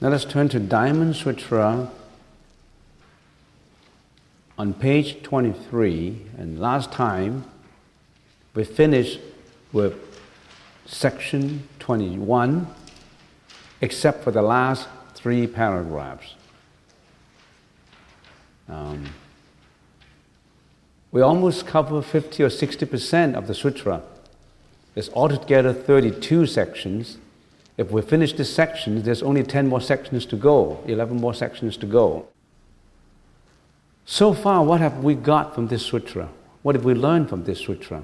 Let us turn to Diamond Sutra on page 23. And last time we finished with section 21, except for the last 3 paragraphs. We almost cover 50 or 60% of the sutra. There's altogether 32 sections. If we finish this section, there's only 10 more sections to go, 11 more sections to go. So far, what have we got from this sutra? What have we learned from this sutra?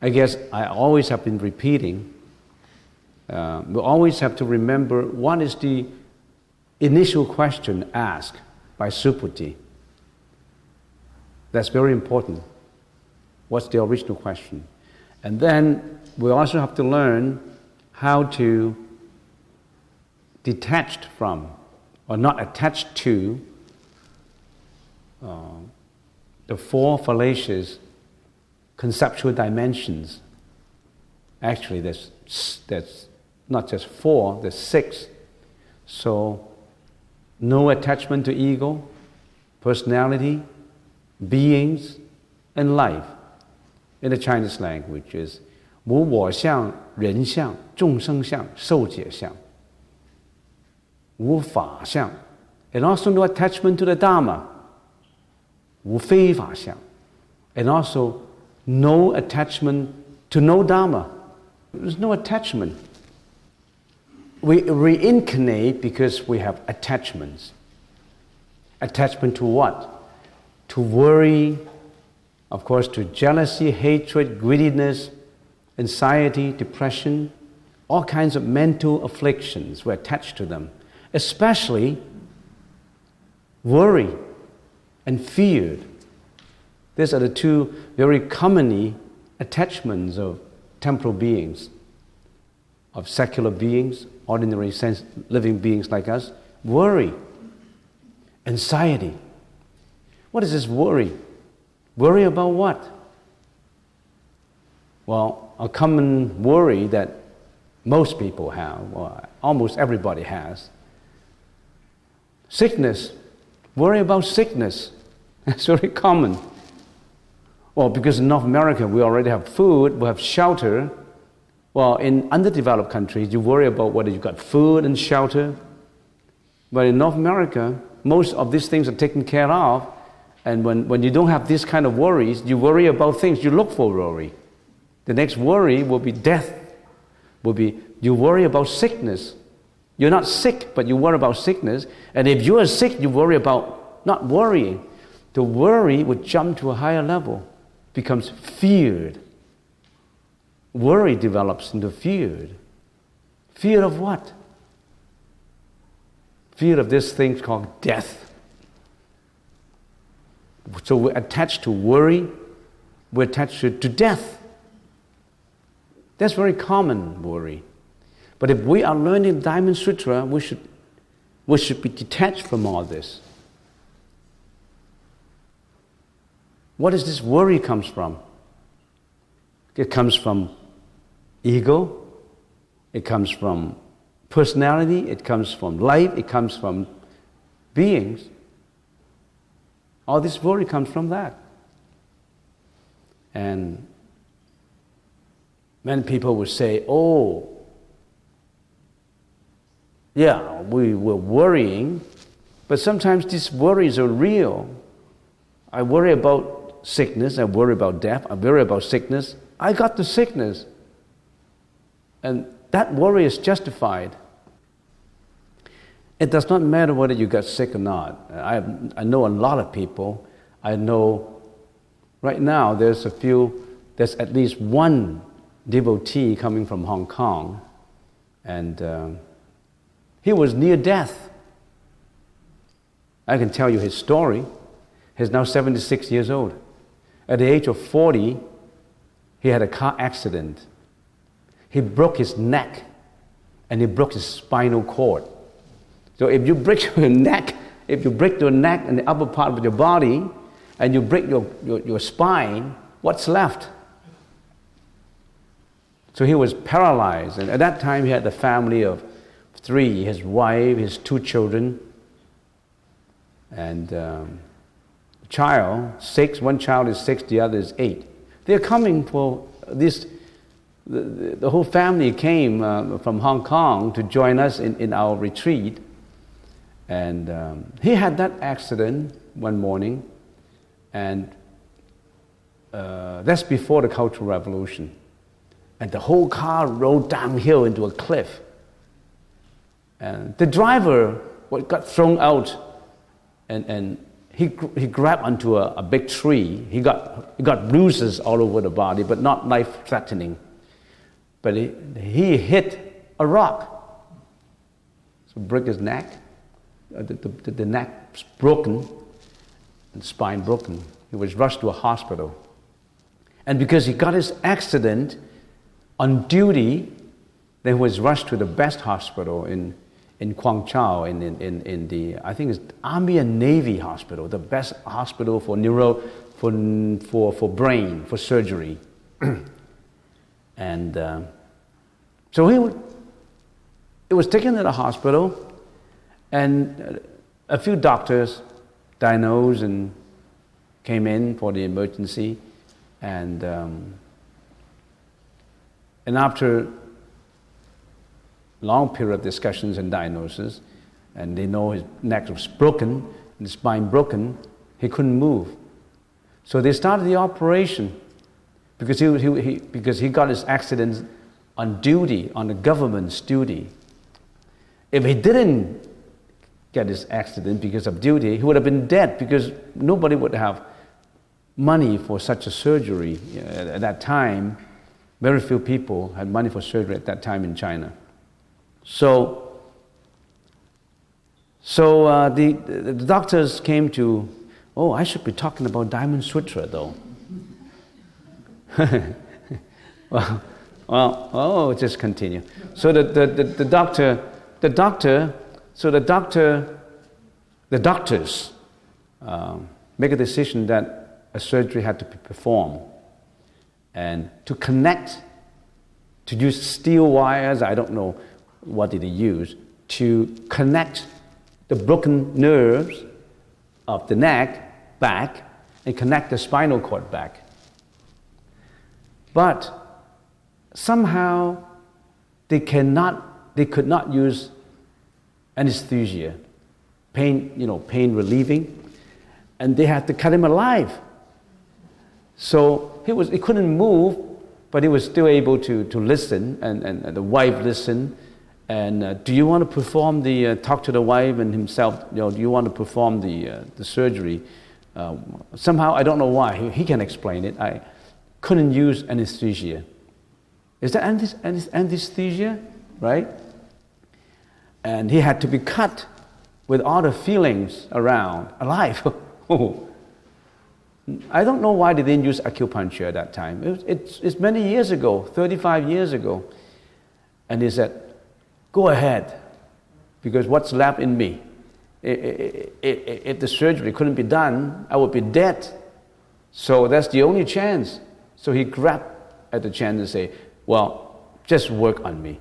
I guess I always have been repeating. We always have to remember what is the initial question asked by Subhuti. That's very important. What's the original question? And then we also have to learn how to detach from, or not attached to, the 4 fallacious conceptual dimensions. Actually, there's not just 4, there's 6. So, no attachment to ego, personality, beings, and life. In the Chinese language is 无我相、人相、众生相、受解相，无法相, and also no attachment to the Dharma, 无非法相, and also no attachment to no Dharma. There's no attachment. We reincarnate because we have attachments. Attachment to what? To worry, of course, to jealousy, hatred, greediness, anxiety, depression, all kinds of mental afflictions were attached to them, especially worry and fear. These are the 2 very commonly attachments of temporal beings, of secular beings, ordinary sense living beings like us. Worry, anxiety. What is this worry? Worry about what? Well, a common worry that most people have, or almost everybody has. Sickness. Worry about sickness. That's very common. Well, because in North America we already have food, we have shelter. Well, in underdeveloped countries you worry about whether you've got food and shelter. But in North America, most of these things are taken care of. And when you don't have this kind of worries, you worry about things you look for worry. The next worry will be death. You worry about sickness. You're not sick, but you worry about sickness. And if you are sick, you worry about not worrying. The worry would jump to a higher level, becomes feared. Worry develops into feared. Fear of what? Fear of this thing called death. So we're attached to worry, we're attached to death. That's very common worry. But if we are learning Diamond Sutra, we should be detached from all this. What does this worry comes from? It comes from ego, it comes from personality, it comes from life, it comes from beings. All this worry comes from that. And many people would say, oh, yeah, we were worrying, but sometimes these worries are real. I worry about sickness, I worry about death, I worry about sickness. I got the sickness. And that worry is justified. It does not matter whether you got sick or not. I know a lot of people. I know right now there's at least one devotee coming from Hong Kong, and he was near death. I can tell you his story. He's now 76 years old. At the age of 40, he had a car accident. He broke his neck and he broke his spinal cord. So if you break your neck and the upper part of your body, and you break your spine, what's left? So he was paralyzed, and at that time he had a family of 3, his wife, his 2 children, and child, 6. One child is 6, the other is 8. They're coming for this. The whole family came from Hong Kong to join us in our retreat. And he had that accident one morning, and that's before the Cultural Revolution. And the whole car rolled downhill into a cliff. And the driver got thrown out, and he grabbed onto a big tree. He got bruises all over the body, but not life-threatening. But he hit a rock, so broke his neck. The neck's broken, and spine broken. He was rushed to a hospital. And because he got his accident on duty, then he was rushed to the best hospital in Guangzhou, in the, I think it's Army and Navy hospital, the best hospital for for brain, for surgery. And so he was taken to the hospital, and a few doctors diagnosed and came in for the emergency, and after long period of discussions and diagnosis, and they know his neck was broken and his spine broken, he couldn't move. So they started the operation because he got his accident on duty, on the government's duty. If he didn't get his accident because of duty, he would have been dead, because nobody would have money for such a surgery. At that time, very few people had money for surgery at that time in China. So the doctors came to, I should be talking about Diamond Sutra though. Just continue. So the doctors make a decision that a surgery had to be performed, and to connect, to use steel wires, I don't know what did they use, to connect the broken nerves of the neck back and connect the spinal cord back. But somehow they could not use anesthesia, pain relieving, and they had to cut him alive. So he couldn't move, but he was still able to listen, and the wife listened. And do you want to perform talk to the wife and himself, do you want to perform the surgery? Somehow, I don't know why, he can explain it. I couldn't use anesthesia. Is that anesthesia, right? And he had to be cut with all the feelings around, alive. I don't know why they didn't use acupuncture at that time. It's many years ago, 35 years ago. And he said, go ahead, because what's left in me? If the surgery couldn't be done, I would be dead. So that's the only chance. So he grabbed at the chance and say, just work on me.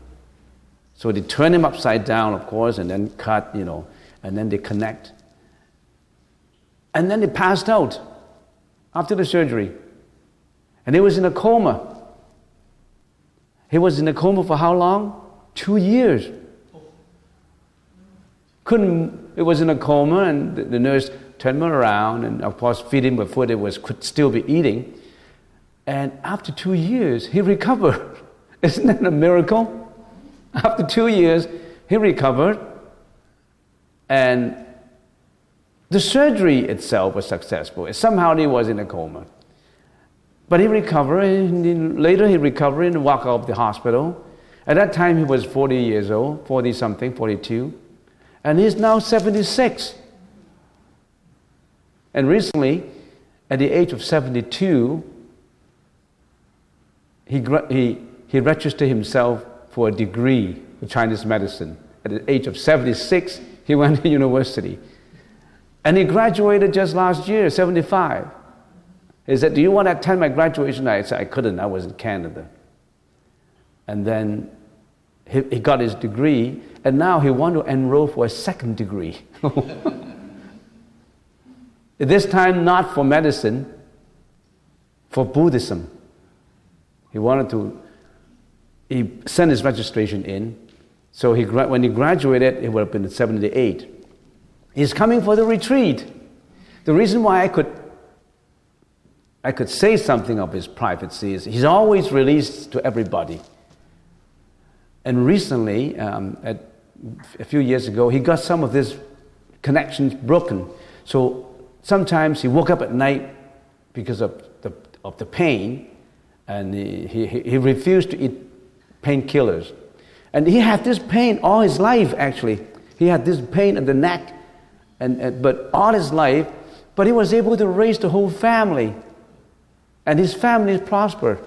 So they turn him upside down, of course, and then cut, and then they connect. And then they passed out after the surgery. And he was in a coma. He was in a coma for how long? 2 years. It was in a coma, and the nurse turned him around and of course feed him with food could still be eating. And after 2 years, he recovered. Isn't that a miracle? After 2 years, he recovered, and the surgery itself was successful. Somehow he was in a coma. But he recovered, and later he recovered and walked out of the hospital. At that time, he was 40 years old, 40-something, 42. And he's now 76. And recently, at the age of 72, he registered himself for a degree in Chinese medicine. At the age of 76, he went to university. And he graduated just last year, 75. He said, do you want to attend my graduation? I said, I couldn't, I was in Canada. And then he got his degree, and now he wants to enroll for a second degree. This time not for medicine, for Buddhism. He sent his registration in, so when he graduated, it would have been 78. He's coming for the retreat. The reason why I could say something of his privacy is he's always released to everybody. And recently, a few years ago, he got some of his connections broken. So sometimes he woke up at night because of the pain, and he refused to eat painkillers. And he had this pain all his life, actually. He had this pain in the neck, but all his life, but he was able to raise the whole family. And his family prospered.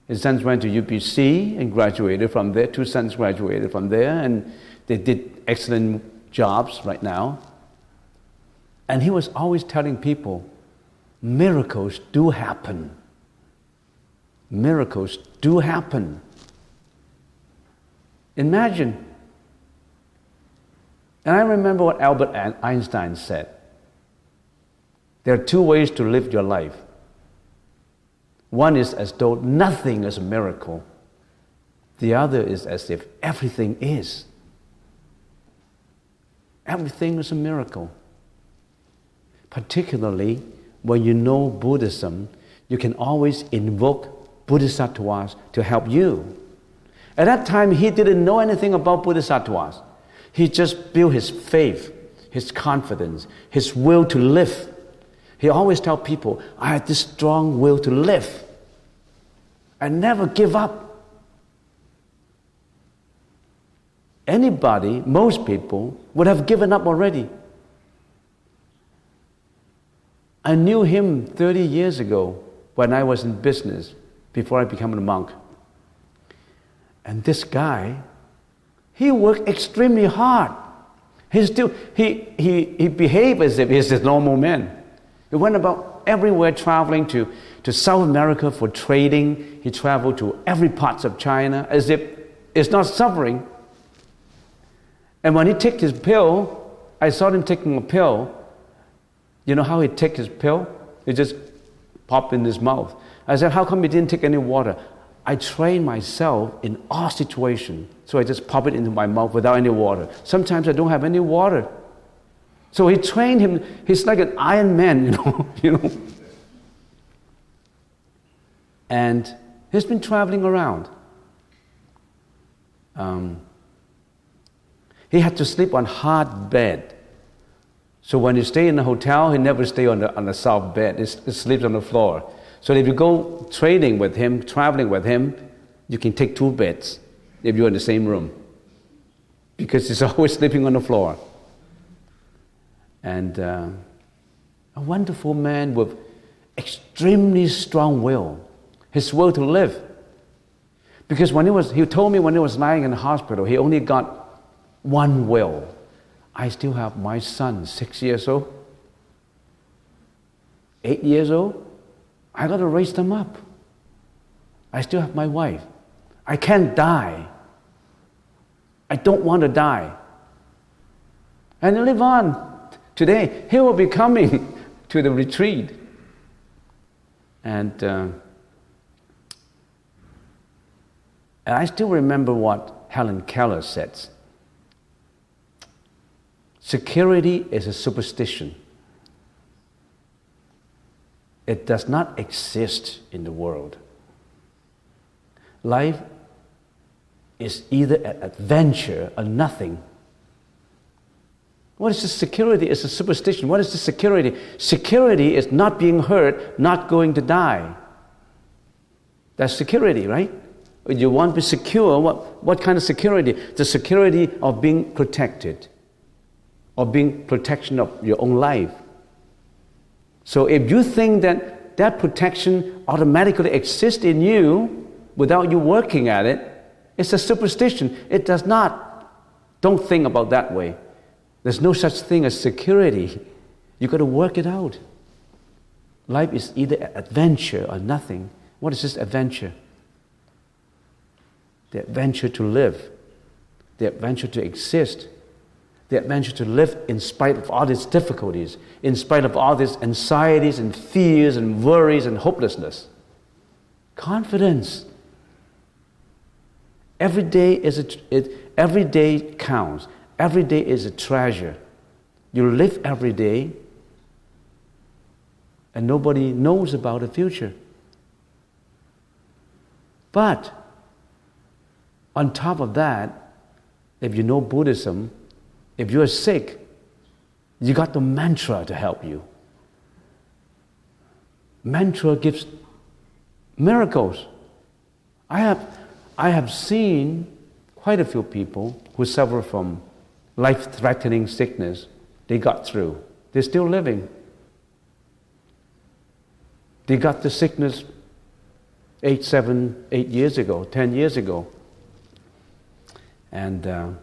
His sons went to UBC and graduated from there. 2 sons graduated from there, and they did excellent jobs right now. And he was always telling people, miracles do happen. Miracles do happen. Imagine. And I remember what Albert Einstein said. There are 2 ways to live your life. One is as though nothing is a miracle. The other is as if everything is. Everything is a miracle. Particularly when you know Buddhism, you can always invoke Bodhisattvas to help you. At that time, he didn't know anything about Bodhisattvas. He just built his faith, his confidence, his will to live. He always tells people, I had this strong will to live. I never give up. Anybody, most people, would have given up already. I knew him 30 years ago when I was in business, before I became a monk. And this guy, he worked extremely hard. He behaved as if he's a normal man. He went about everywhere traveling to South America for trading. He traveled to every part of China as if it's not suffering. And when he took his pill, I saw him taking a pill. You know how he takes his pill? He just popped in his mouth. I said, how come he didn't take any water? I train myself in all situations, so I just pop it into my mouth without any water. Sometimes I don't have any water. So he trained him. He's like an Iron Man, you know. And he's been traveling around. He had to sleep on hard bed. So when you stay in a hotel, he never stay on the soft bed. He sleeps on the floor. So if you go trading with him, traveling with him, you can take 2 beds if you're in the same room, because he's always sleeping on the floor. And a wonderful man with extremely strong will, his will to live. Because he told me when he was lying in the hospital, he only got one will. I still have my son, 6 years old, 8 years old. I got to raise them up. I still have my wife. I can't die. I don't want to die. And live on. Today, he will be coming to the retreat. And I still remember what Helen Keller said. Security is a superstition. It does not exist in the world. Life is either an adventure or nothing. What is the security? It's a superstition. What is the security? Security is not being hurt, not going to die. That's security, right? You want to be secure. What kind of security? The security of being protected, of being protection of your own life. So if you think that that protection automatically exists in you without you working at it, it's a superstition. It does not. Don't think about that way. There's no such thing as security. You've got to work it out. Life is either an adventure or nothing. What is this adventure? the adventure to live, the adventure to exist, the adventure to live in spite of all these difficulties, in spite of all these anxieties and fears and worries and hopelessness. Confidence. Every day every day counts. Every day is a treasure. You live every day, and nobody knows about the future. But on top of that, if you know Buddhism, if you're sick, you got the mantra to help you. Mantra gives miracles. I have seen quite a few people who suffer from life-threatening sickness. They got through. They're still living. They got the sickness 8 years ago, 10 years ago. And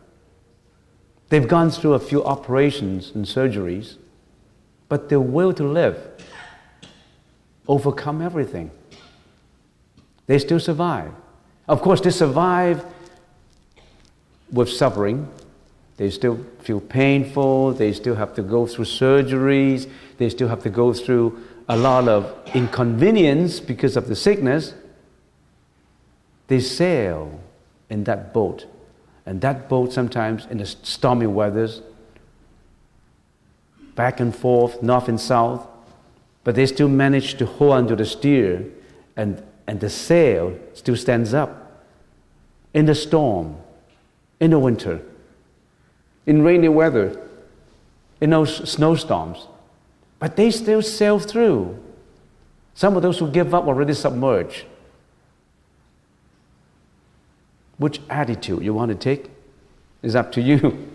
they've gone through a few operations and surgeries, but their will to live overcome everything. They still survive. Of course, they survive with suffering. They still feel painful. They still have to go through surgeries. They still have to go through a lot of inconvenience because of the sickness. They sail in that boat. And that boat sometimes in the stormy weathers, back and forth, north and south, but they still manage to hold onto the steer, and the sail still stands up in the storm, in the winter, in rainy weather, in those snowstorms. But they still sail through. Some of those who give up already submerged. Which attitude you want to take is up to you.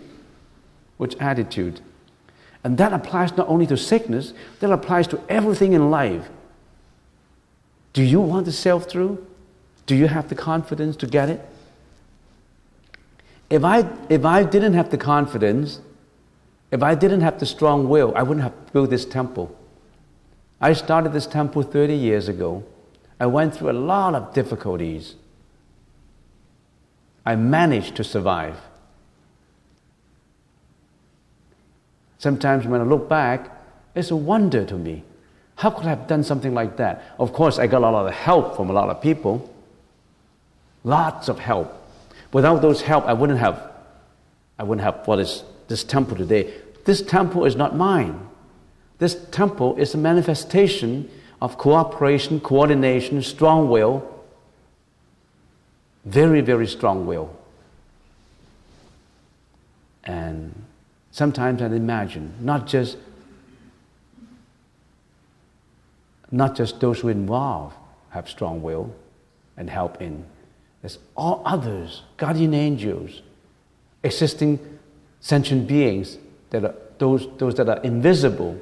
Which attitude? And that applies not only to sickness, that applies to everything in life. Do you want to sail through? Do you have the confidence to get it? If I didn't have the confidence, if I didn't have the strong will, I wouldn't have built this temple. I started this temple 30 years ago. I went through a lot of difficulties. I managed to survive. Sometimes when I look back, it's a wonder to me. How could I have done something like that? Of course, I got a lot of help from a lot of people. Lots of help. Without those help, I wouldn't have what is this temple today. This temple is not mine. This temple is a manifestation of cooperation, coordination, strong will. Very, very strong will. And sometimes I imagine, not just those who involve have strong will and help in. There's all others, guardian angels, existing sentient beings, that are those that are invisible.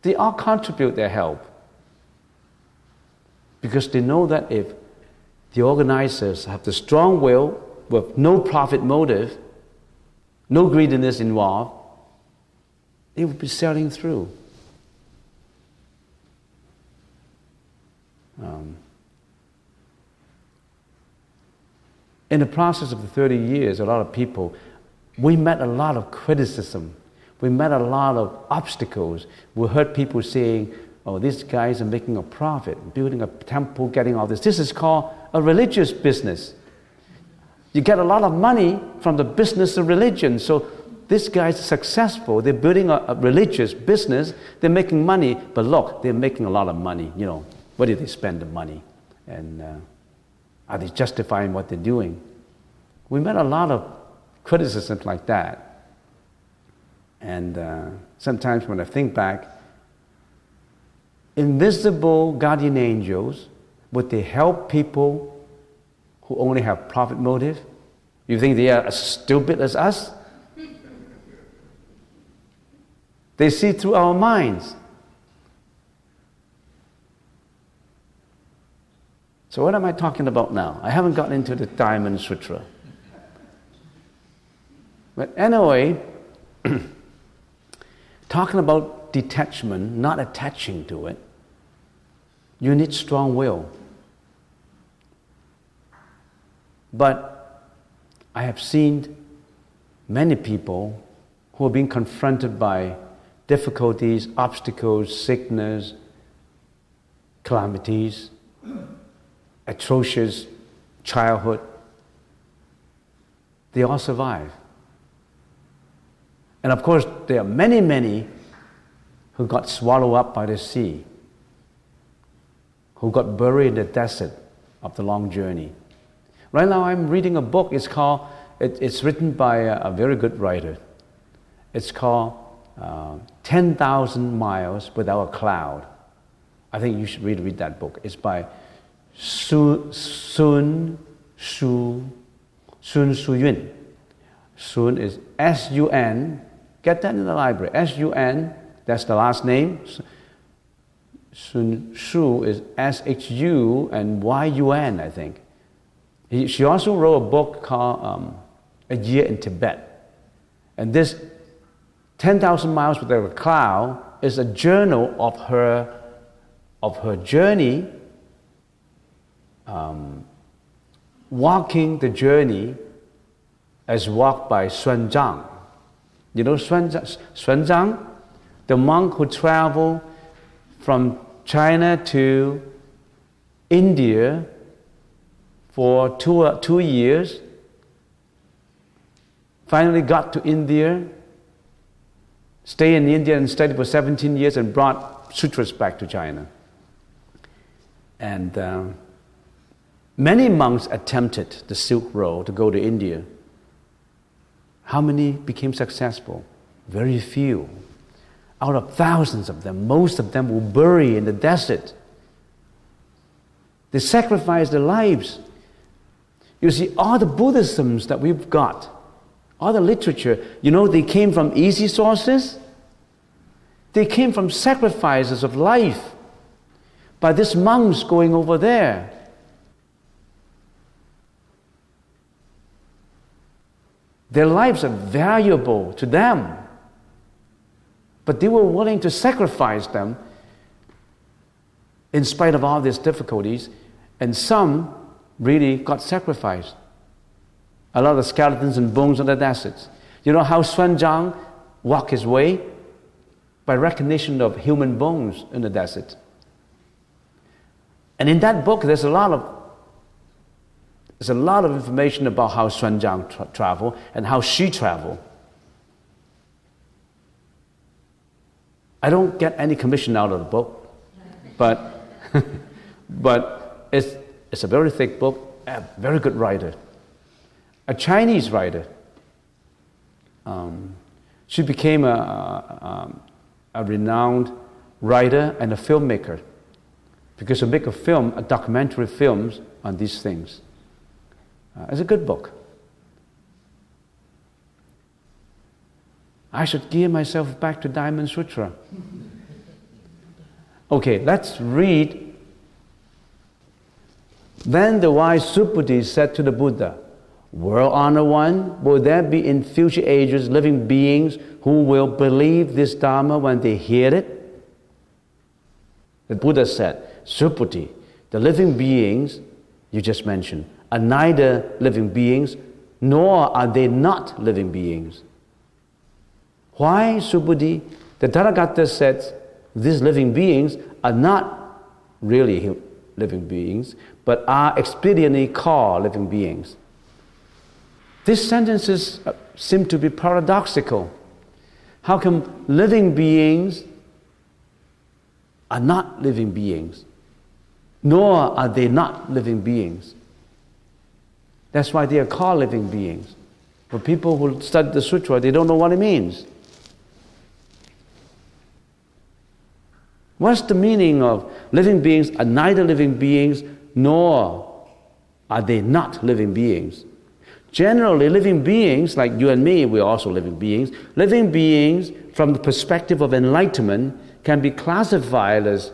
They all contribute their help. Because they know that if the organizers have the strong will with no profit motive, no greediness involved, they will be sailing through. In the process of the 30 years, a lot of people, we met a lot of criticism. We met a lot of obstacles. We heard people saying, oh, these guys are making a profit, building a temple, getting all this. This is called a religious business. You get a lot of money from the business of religion. So these guys are successful. They're building a religious business. They're making money. But look, they're making a lot of money. You know, where did they spend the money? And are they justifying what they're doing? We met a lot of criticisms like that. And sometimes when I think back, invisible guardian angels, would they help people who only have profit motive? You think they are as stupid as us? They see through our minds. So what am I talking about now? I haven't gotten into the Diamond Sutra. But anyway, talking about detachment, not attaching to it, you need strong will. But I have seen many people who are being confronted by difficulties, obstacles, sickness, calamities, atrocious childhood. They all survive. And of course, there are many, many who got swallowed up by the sea, who got buried in the desert of the long journey. Right now I'm reading a book, it's written by a very good writer. It's called 10,000 Miles Without a Cloud. I think you should read that book. It's by Sun Suyun. Sun is S-U-N. Get that in the library. S-U-N, that's the last name. Sun Shu is S-H-U and Y-U-N, I think. She also wrote a book called A Year in Tibet. And this 10,000 Miles Without a Cloud is a journal of her journey, walking the journey as walked by Xuan Zhang. You know Xuan Zhang? The monk who traveled from China to India for two years, finally got to India, stayed in India and studied for 17 years and brought sutras back to China. And many monks attempted the Silk Road to go to India. How many became successful? Very few. Out of thousands of them, most of them were buried in the desert. They sacrificed their lives. You see, all the Buddhisms that we've got, all the literature, they came from easy sources. They came from sacrifices of life by these monks going over there. Their lives are valuable to them, but they were willing to sacrifice them in spite of all these difficulties, and some really got sacrificed. A lot of skeletons and bones in the deserts. You know how Xuan Zhang walked his way? By recognition of human bones in the desert. And in that book, there's a lot of information about how Xuan Zhang traveled and how she traveled. I don't get any commission out of the book, but it's a very thick book, a very good writer. A Chinese writer. She became a renowned writer and a filmmaker because she make a documentary films on these things. It's a good book. I should gear myself back to Diamond Sutra. Okay, let's read. Then the wise Subhuti said to the Buddha, "World-honored one, will there be in future ages living beings who will believe this Dharma when they hear it?" The Buddha said, "Subhuti, the living beings you just mentioned are neither living beings nor are they not living beings." Why, Subhuti? The Tathagata said these living beings are not really living beings, but are expediently called living beings. These sentences seem to be paradoxical. How come living beings are not living beings, nor are they not living beings? That's why they are called living beings. For people who study the sutra, they don't know what it means. What's the meaning of living beings are neither living beings nor are they not living beings? Generally, living beings, like you and me, we're also living beings. Living beings, from the perspective of enlightenment, can be classified as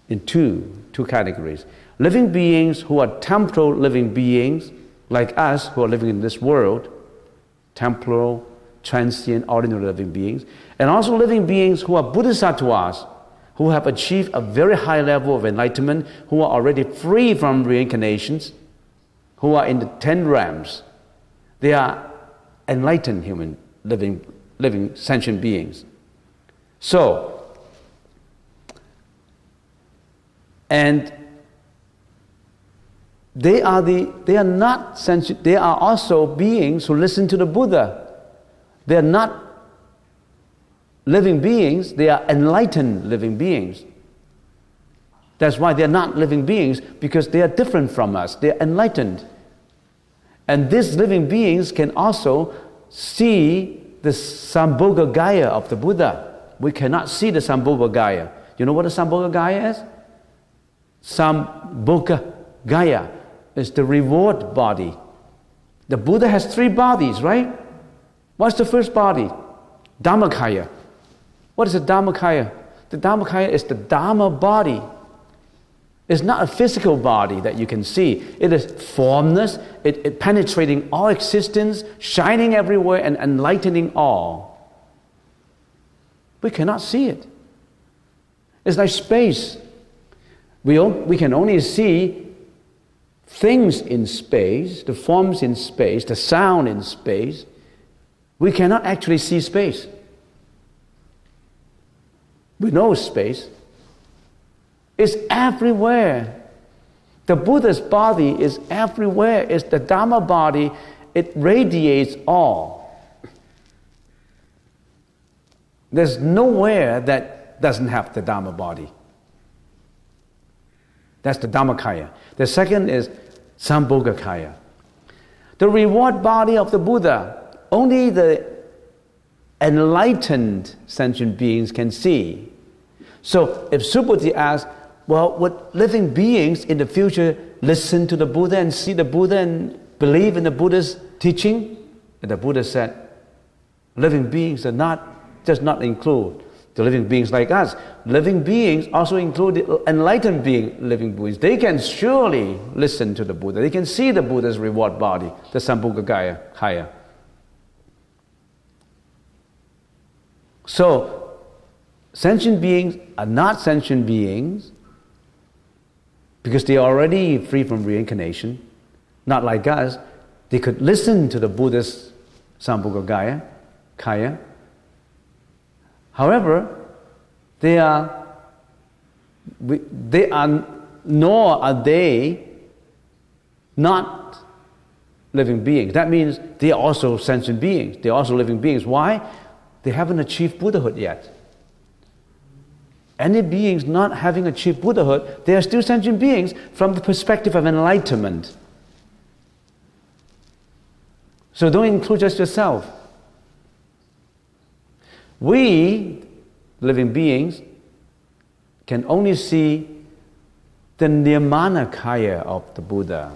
in two categories. Living beings who are temporal living beings, like us who are living in this world, temporal, transient, ordinary living beings, and also living beings who are bodhisattvas, who have achieved a very high level of enlightenment, who are already free from reincarnations, who are in the 10 realms, They are enlightened human, living sentient beings. So, and they are not sentient, they are also beings who listen to the Buddha. They are not living beings, they are enlightened living beings. That's why they are not living beings, because they are different from us. They are enlightened. And these living beings can also see the Sambhoga Gaya of the Buddha. We cannot see the Sambhoga Gaya. You know what the Sambhoga Gaya is? Sambhoga Gaya is the reward body. The Buddha has 3 bodies, right? What's the first body? Dhammakaya. What is the Dhammakaya? The Dhammakaya is the Dhamma body. It's not a physical body that you can see. It is formless, it penetrating all existence, shining everywhere and enlightening all. We cannot see it. It's like space. We can only see things in space, the forms in space, the sound in space. We cannot actually see space. We know space. It's everywhere. The Buddha's body is everywhere. It's the Dhamma body. It radiates all. There's nowhere that doesn't have the Dhamma body. That's the Dhammakaya. The second is Sambhogakaya. The reward body of the Buddha, only the enlightened sentient beings can see. So if Subhuti asks, well, would living beings in the future listen to the Buddha and see the Buddha and believe in the Buddha's teaching? And the Buddha said, living beings does not include the living beings like us. Living beings also include the enlightened living beings. They can surely listen to the Buddha. They can see the Buddha's reward body, the Sambhogakaya. So, sentient beings are not sentient beings because they are already free from reincarnation. Not like us. They could listen to the Buddha's Sambhogakaya. However, nor are they not living beings. That means they are also sentient beings. They are also living beings. Why? They haven't achieved Buddhahood yet. Any beings not having achieved Buddhahood, they are still sentient beings from the perspective of enlightenment. So don't include just yourself. We, living beings, can only see the Nirmanakaya of the Buddha.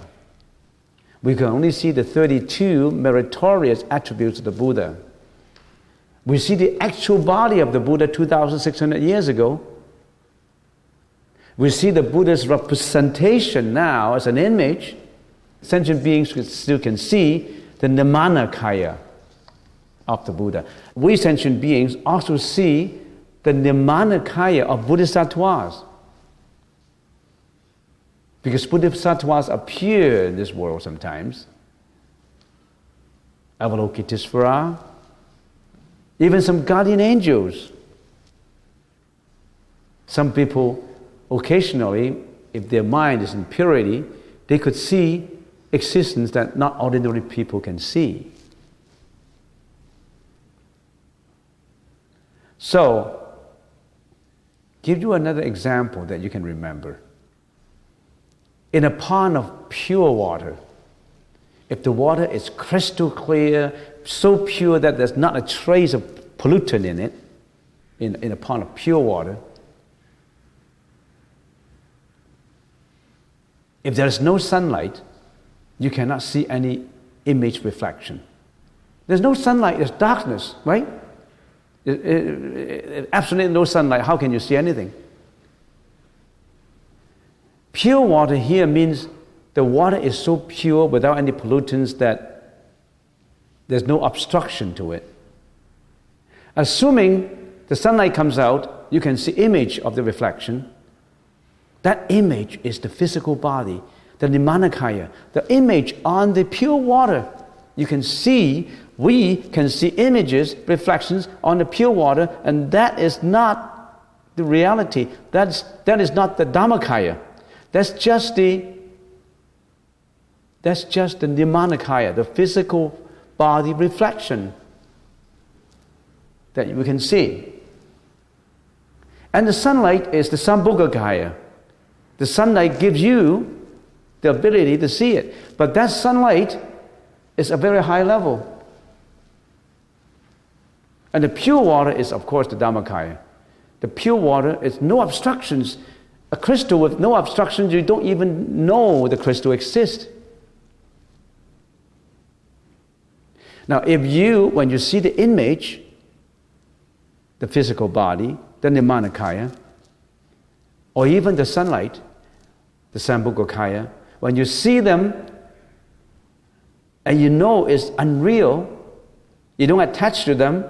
We can only see the 32 meritorious attributes of the Buddha. We see the actual body of the Buddha 2,600 years ago. We see the Buddha's representation now as an image. Sentient beings still can see the Nirmanakaya of the Buddha. We sentient beings also see the Nirmanakaya of Bodhisattvas. Because Bodhisattvas appear in this world sometimes. Avalokitesvara, even some guardian angels. Some people, occasionally, if their mind is in purity, they could see existence that not ordinary people can see. So, give you another example that you can remember. In a pond of pure water, if the water is crystal clear, so pure that there's not a trace of pollutant in it, in a pond of pure water, if there's no sunlight, you cannot see any image reflection. There's no sunlight, there's darkness, right? Absolutely no sunlight, how can you see anything? Pure water here means the water is so pure without any pollutants that there's no obstruction to it. Assuming the sunlight comes out, you can see image of the reflection. That image is the physical body, the Nirmanakaya, the image on the pure water. You can see, we can see images, reflections on the pure water, and that is not the reality. That is not the Dhammakaya. That's just the Nirmanakaya, the physical body reflection that we can see. And the sunlight is the Sambhogakaya. The sunlight gives you the ability to see it. But that sunlight is a very high level. And the pure water is, of course, the Dhammakaya. The pure water is no obstructions. A crystal with no obstructions, you don't even know the crystal exists. Now, when you see the image, the physical body, the Nirmanakaya, or even the sunlight, the Sambhogakaya, when you see them and you know it's unreal, you don't attach to them.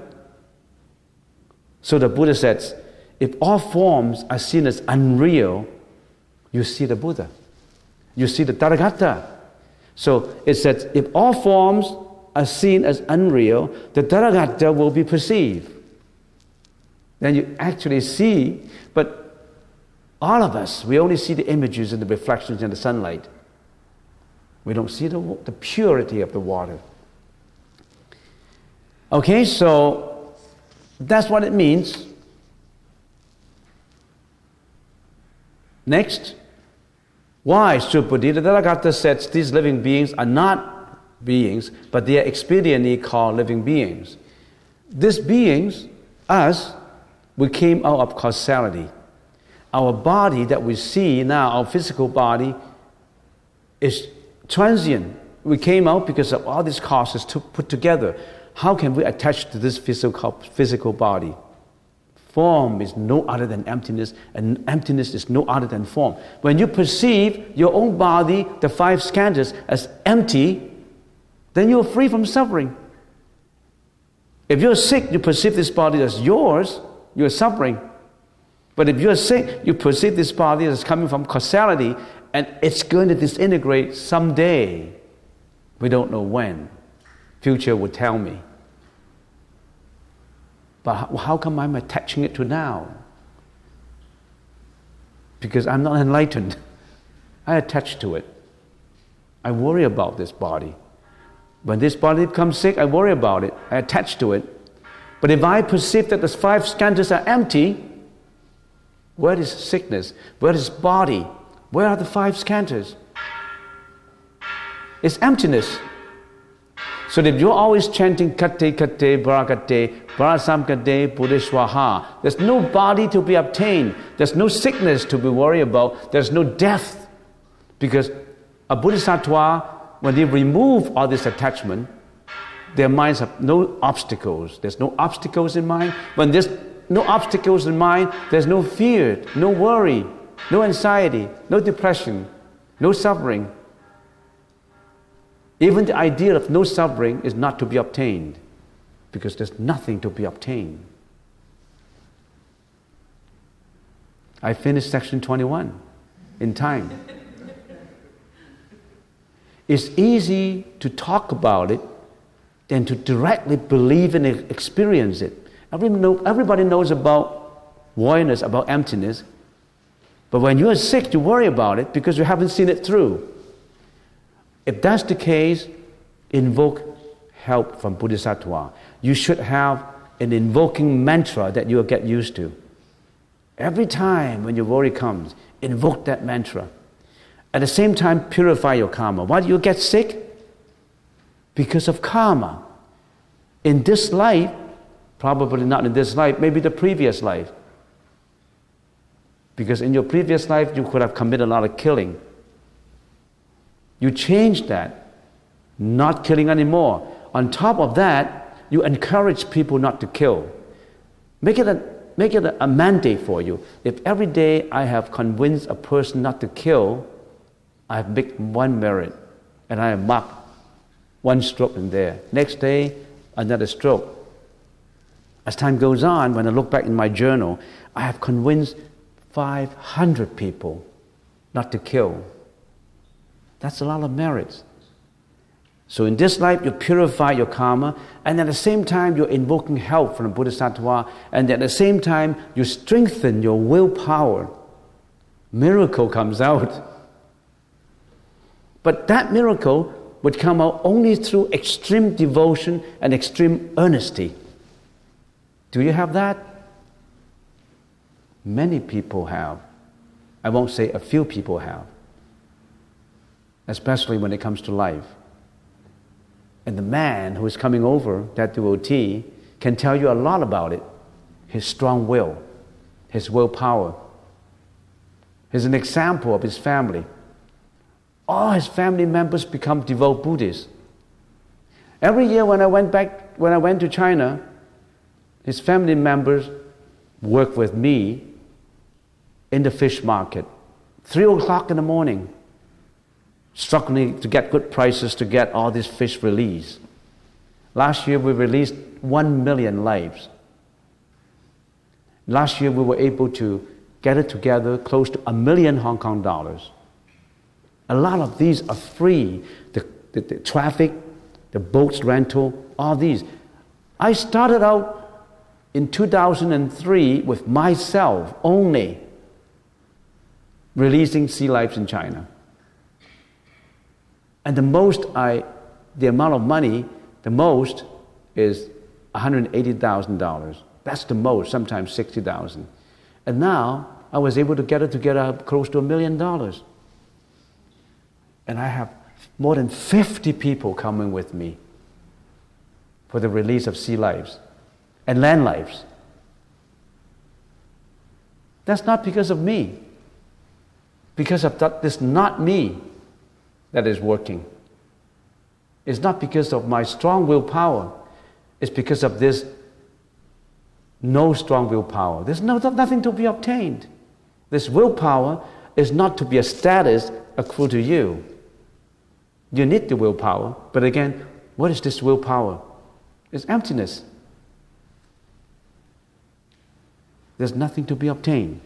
So the Buddha says, if all forms are seen as unreal, you see the Buddha. You see the Tathagata. So it says, if all forms are seen as unreal, the Tathagata will be perceived. Then you actually see, but all of us, we only see the images and the reflections in the sunlight. We don't see the purity of the water. Okay, so that's what it means. Next, why Subuddhi? The Tathagata says these living beings are not beings, but they are expediently called living beings. These beings, us, we came out of causality. Our body that we see now, our physical body, is transient. We came out because of all these causes put together. How can we attach to this physical body? Form is no other than emptiness, and emptiness is no other than form. When you perceive your own body, the five skandhas, as empty, then you're free from suffering. If you're sick, you perceive this body as yours, you're suffering. But if you're sick, you perceive this body as coming from causality, and it's going to disintegrate someday. We don't know when. Future will tell me. But how come I'm attaching it to now? Because I'm not enlightened. I attach to it. I worry about this body. When this body becomes sick, I worry about it. I attach to it. But if I perceive that the five skandhas are empty, where is sickness? Where is body? Where are the five skandhas? It's emptiness. So if you're always chanting Kate Kate Bharakate, Bharasamkate Buddhishwaha, there's no body to be obtained. There's no sickness to be worried about. There's no death. Because a Bodhisattva, when they remove all this attachment, their minds have no obstacles. There's no obstacles in mind. When there's no obstacles in mind, there's no fear, no worry, no anxiety, no depression, no suffering. Even the idea of no suffering is not to be obtained, because there's nothing to be obtained. I finished section 21 in time. It's easy to talk about it than to directly believe and experience it. Everybody knows about voidness, about emptiness, but when you're sick, you worry about it because you haven't seen it through. If that's the case, invoke help from Bodhisattva. You should have an invoking mantra that you'll get used to. Every time when your worry comes, invoke that mantra. At the same time, purify your karma. Why do you get sick? Because of karma. In this life, probably not in this life, maybe the previous life. Because in your previous life, you could have committed a lot of killing. You change that, not killing anymore. On top of that, you encourage people not to kill. Make it a mandate for you. If every day I have convinced a person not to kill, I have made one merit, and I have marked one stroke in there. Next day, another stroke. As time goes on, when I look back in my journal, I have convinced 500 people not to kill. That's a lot of merits. So in this life, you purify your karma, and at the same time, you're invoking help from the Bodhisattva, and at the same time, you strengthen your willpower. Miracle comes out. But that miracle would come out only through extreme devotion and extreme earnesty. Do you have that? Many people have. I won't say a few people have. Especially when it comes to life. And the man who is coming over, that devotee, can tell you a lot about it. His strong will, his willpower. He's an example of his family. All his family members become devout Buddhists. Every year when I went to China, his family members worked with me in the fish market. 3 o'clock in the morning, struggling to get good prices to get all this fish released. Last year we released 1 million lives. Last year we were able to get it together close to 1 million Hong Kong dollars. A lot of these are free. The traffic, the boats rental, all these. I started out in 2003 with myself only releasing sea lives in China. And the amount of money, the most is $180,000. That's the most, sometimes $60,000. And now I was able to get it together close to $1 million. And I have more than 50 people coming with me for the release of sea lives and land lives. That's not because of me. Because of that, it's not me that is working. It's not because of my strong willpower. It's because of this no strong willpower. There's nothing to be obtained. This willpower is not to be a status accrued to you. You need the willpower, but again, what is this willpower? It's emptiness. There's nothing to be obtained.